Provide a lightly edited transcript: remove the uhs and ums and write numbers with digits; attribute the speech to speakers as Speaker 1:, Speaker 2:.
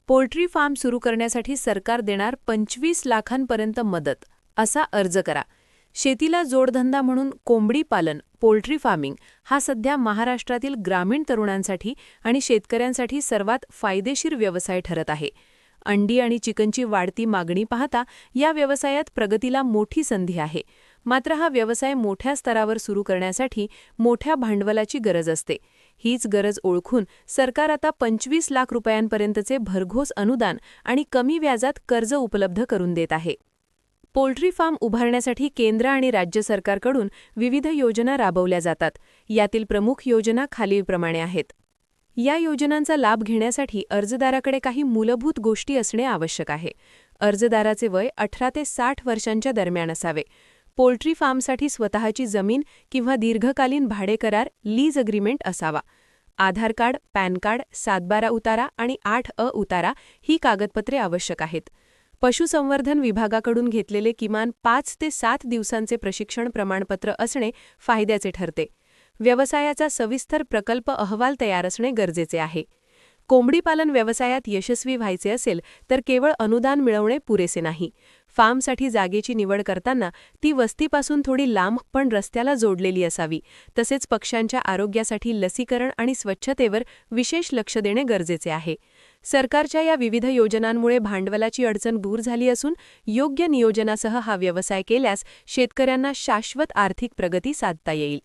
Speaker 1: Poultry form सुरू करण्यासाठी सरकार देणार 25 लाखांपर्यंत मदत, असा अर्ज करा. शेतीला जोडधंदा म्हणून कोंबडी पालन, पोल्ट्री फार्मिंग हा सध्या महाराष्ट्रातील ग्रामीण तरुणांसाठी आणि शेतकऱ्यांसाठी सर्वात फायदेशीर व्यवसाय ठरत आहे. अंडी आणि चिकनची वाढती मागणी पाहता या व्यवसायात प्रगतीला मोठी संधी आहे. मात्र हा व्यवसाय मोठ्या स्तरावर सुरू करण्यासाठी मोठ्या भांडवलाची गरज असते. हीच गरज ओळखून सरकार आता 25 लाख रुपयांपर्यंतचे भरघोस अनुदान आणि कमी व्याजात कर्ज उपलब्ध करून देत आहे. पोल्ट्री फार्म उभारण्यासाठी केंद्र आणि राज्य सरकारकडून विविध योजना राबवल्या जातात. यातील प्रमुख योजना खालीलप्रमाणे आहेत. या योजनांचा लाभ घेण्यासाठी अर्जदाराकडे काही मूलभूत गोष्टी असणे आवश्यक आहे. अर्जदाराचे वय 18 ते 60 वर्षांच्या दरम्यान असावे. पोल्ट्री फार्मसाठी स्वतःची जमीन किंवा दीर्घकालीन भाडेकरार लीज अग्रीमेंट असावा. आधार कार्ड, पॅन कार्ड, 7/12 उतारा आणि 8A उतारा ही कागदपत्रे आवश्यक आहेत. पशुसंवर्धन विभागाकडून घेतलेले किमान 5 ते 7 दिवसांचे प्रशिक्षण प्रमाणपत्र असणे फायद्याचे ठरते. व्यवसायाचा सविस्तर प्रकल्प अहवाल तयार असणे गरजेचे आहे. कोंबडी पालन व्यवसायात यशस्वी व्हायचे असेल तर केवळ अनुदान मिळवणे पुरेसे नाही. फार्मसाठी जागेची निवड करताना ती वस्तीपासून थोडी लांब पण रस्त्याला जोडलेली असावी. तसेच पक्ष्यांच्या आरोग्यासाठी लसीकरण आणि स्वच्छतेवर विशेष लक्ष देणे गरजेचे आहे. सरकारच्या या विविध योजनांमुळे भांडवलाची अडचण दूर झाली असून योग्य नियोजनासह हा व्यवसाय केल्यास शेतकऱ्यांना शाश्वत आर्थिक प्रगती साधता येईल.